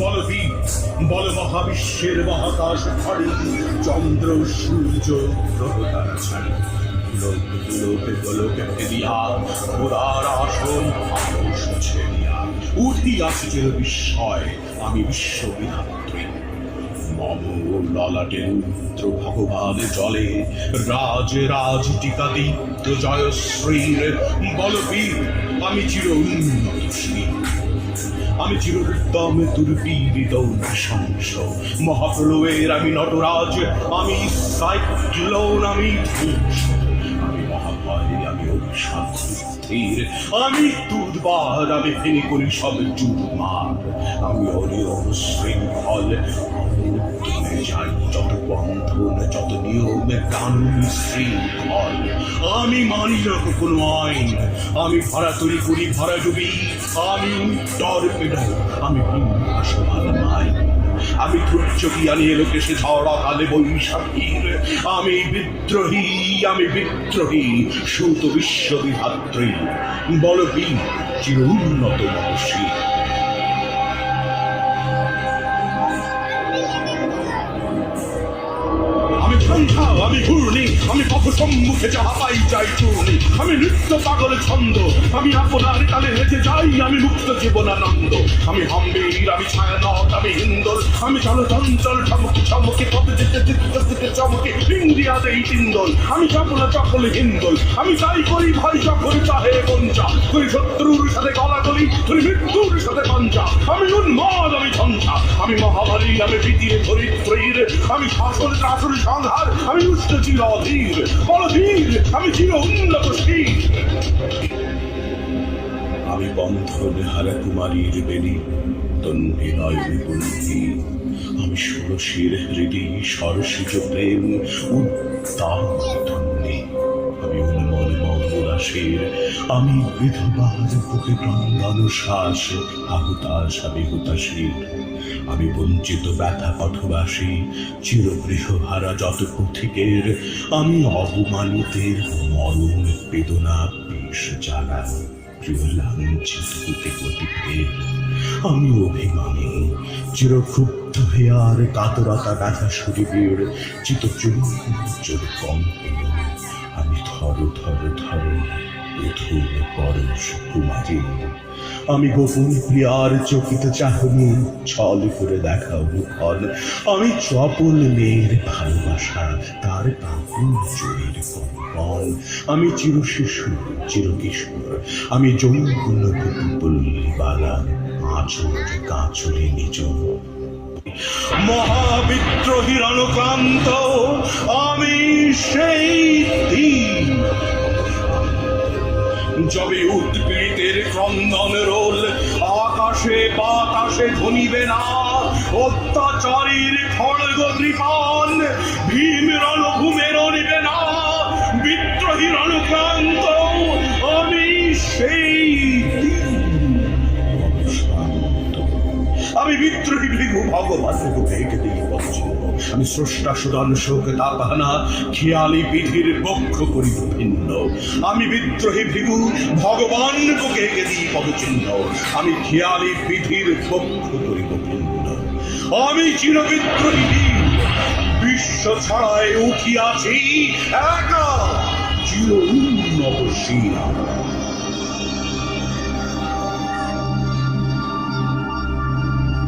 বলবীর বল মহাবিশ্বের মহাকাশ ছাড়ি, চন্দ্র সূর্য গ্রহ তারা ছাড়ি, লোকে গোলকে ফেলিয়া খোদার আসন আদর্শ ছেড়িয়া উঠিয়াছি চির বিস্ময় আমি বিশ্ববিধাত্রী। মম ললাটের উত্র ভগবান জলে রাজ টিকা দীপ্ত জয়শ্রীর বলবীর আমি চির উন্নতশীল, আমি চির উত্তম দুর্বীরিত নৃশংস মহাপ্রলয়ের আমি নটরাজ, আমি সাইক্লোন, আমি ধ্বংস, আমি মহাভয়, আমি অভিশাপ স্থির, আমি দুর্বার, আমি ভেঙে করি সব চুরমার, আমি অনিয়ম শৃঙ্খল, যাই যত বন্ধন যত নিয়ম কানুন শৃঙ্খল, আমি মানি না কোনো আইন, আমি ভাড়া তৈরি করি ভাড়া ডুবি, আমি উত্তর পেডাই, আমি বিন্যাসমান মাই, আমি ধৈর্য আনিয়ে লোকে সে ঝড়া কালে বৈশাখীর, আমি বিদ্রোহী সুত বিশ্ববিধাত্রী বলবীর চির উন্নত মহর্ষি। আমি ঘূর্ণি, আমি পথ সম্মুখে যাহা পাই যাই চূর্ণি, আমি নৃত্য পাগল ছন্দ, আমি আপনার তালে হেঁটে যাই, আমি মুক্ত জীবনানন্দ, আমি হাম্বির, আমি ছায়ানট, আমি হিন্দোল, আমি চঞ্চল চমকে পথে যেতে চমকে ইন্ডিয়া দেই তিন্দোল, আমি চপল হিন্দোল, আমি তাই করি ভাই যখন চাহে বঞ্চা, করি শত্রুর সাথে গলাগলি, করি মৃত্যুর সাথে পাঞ্চা, আমি উন্মাদ, আমি ঝঞ্ঝা, আমি মহাভারী, আমি ভীতির ধরিত্রীর, আমি শাসন শাসন সংহার, আমি উষ্ণ চির অধীর বলবীর, আমি চির উন্নতশীল, আমি বন্ধন হারা কুমারীর বেলি তন্বী নয় বিবন্ধী, আমি ষোড়শীর হৃদয় সরসিজ প্রেম উদ্দাম ধন্যী, আমি উন্মল মহরাসের, আমি বিধবার বুকে ক্রন্দন শ্বাস আহুতাস, আমি হুতাশীল, আমি বঞ্চিত ব্যথা পথবাসী চিরগৃহহারা যত পথিকের, আমি অবমানিতের মরণ বেদনা বেশ জ্বালা প্রিয় লাঞ্ছিত হতে গতিকের, আমি অভিমানী চিরক্ষুব্ধ হেয়ার কাতরতা ব্যথা শরীরের চিতচঞ্চল কম্পন, আমি ধর প্রথম পরশ কুমারী, আমি গোপন প্রিয়ার চকিত চাহনি ছল করে দেখাও মুখন, আমি চপল মেয়ের ভালোবাসা তার কাকুন চুরির কম্পন, আমি চির শিশু চির কিশোর, আমি যৌবন পল্লীবালা আঁচল কাঁচলে নিজ মহাবিদ্রোহীর অনুক্রান্ত, আমি সেই দিন যবে উদ্পীড়িতের ক্রন্দন রোল আকাশে বাতাসে ধ্বনিবে না, অত্যাচারীর খড়গ কৃপান ভীম রণভূমে রণিবে না, বিদ্রোহীর অনুক্রান্ত আমি সেই আমি বিদ্রোহী ভিগু ভগবানের বুকে দিই বচ্চিহ্ন, আমি স্রষ্টা সুদান শোক তাপাহানা খেয়ালি বিধির বক্ষ করিব ভিন্ন, আমি বিদ্রোহী ভিগু ভগবান বুকে দিই পদচিহ্ন, আমি খেয়ালি বিধির বক্ষ করিব ভিন্ন, আমি চির বিদ্রোহী বিশ্ব ছাড়ায় উঠিয়াছি একা চির উন্নতশীল।